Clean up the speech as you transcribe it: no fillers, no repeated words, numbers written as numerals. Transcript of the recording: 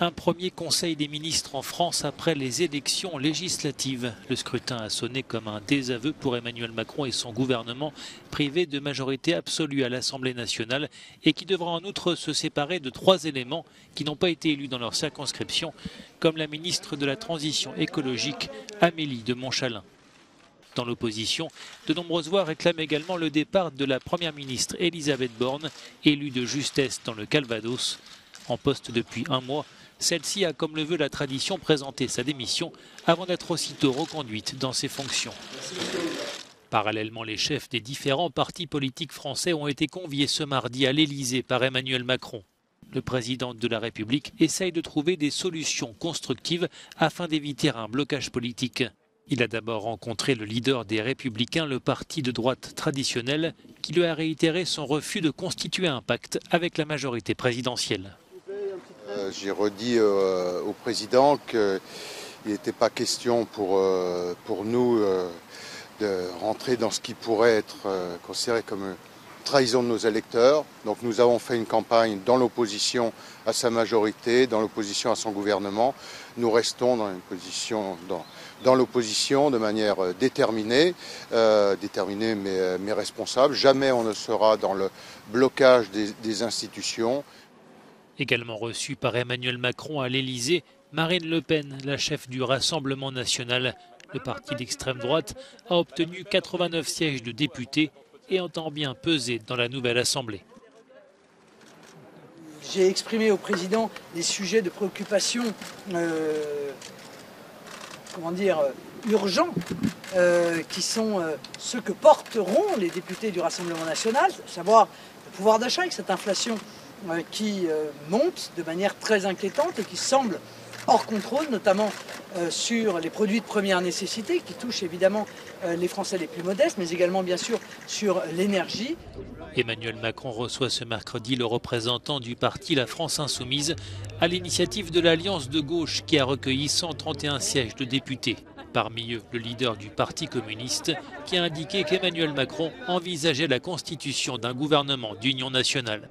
Un premier conseil des ministres en France après les élections législatives. Le scrutin a sonné comme un désaveu pour Emmanuel Macron et son gouvernement, privé de majorité absolue à l'Assemblée nationale et qui devra en outre se séparer de 3 éléments qui n'ont pas été élus dans leur circonscription, comme la ministre de la Transition écologique, Amélie de Montchalin. Dans l'opposition, de nombreuses voix réclament également le départ de la première ministre Élisabeth Borne, élue de justesse dans le Calvados. En poste depuis 1 mois, celle-ci a, comme le veut la tradition, présenté sa démission avant d'être aussitôt reconduite dans ses fonctions. Parallèlement, les chefs des différents partis politiques français ont été conviés ce mardi à l'Élysée par Emmanuel Macron. Le président de la République essaye de trouver des solutions constructives afin d'éviter un blocage politique. Il a d'abord rencontré le leader des Républicains, le parti de droite traditionnel, qui lui a réitéré son refus de constituer un pacte avec la majorité présidentielle. J'ai redit au président qu'il n'était pas question pour nous de rentrer dans ce qui pourrait être considéré comme une trahison de nos électeurs. Donc nous avons fait une campagne dans l'opposition à sa majorité, dans l'opposition à son gouvernement. Nous restons dans l'opposition de manière déterminée, mais responsable. Jamais on ne sera dans le blocage des institutions. Également reçue par Emmanuel Macron à l'Élysée, Marine Le Pen, la chef du Rassemblement national. Le parti d'extrême droite a obtenu 89 sièges de députés et entend bien peser dans la nouvelle Assemblée. J'ai exprimé au président des sujets de préoccupation urgents, qui sont ceux que porteront les députés du Rassemblement national, à savoir le pouvoir d'achat avec cette inflation qui monte de manière très inquiétante et qui semble hors contrôle, notamment sur les produits de première nécessité qui touchent évidemment les Français les plus modestes, mais également bien sûr sur l'énergie. Emmanuel Macron reçoit ce mercredi le représentant du parti La France Insoumise à l'initiative de l'Alliance de gauche qui a recueilli 131 sièges de députés. Parmi eux, le leader du Parti communiste qui a indiqué qu'Emmanuel Macron envisageait la constitution d'un gouvernement d'union nationale.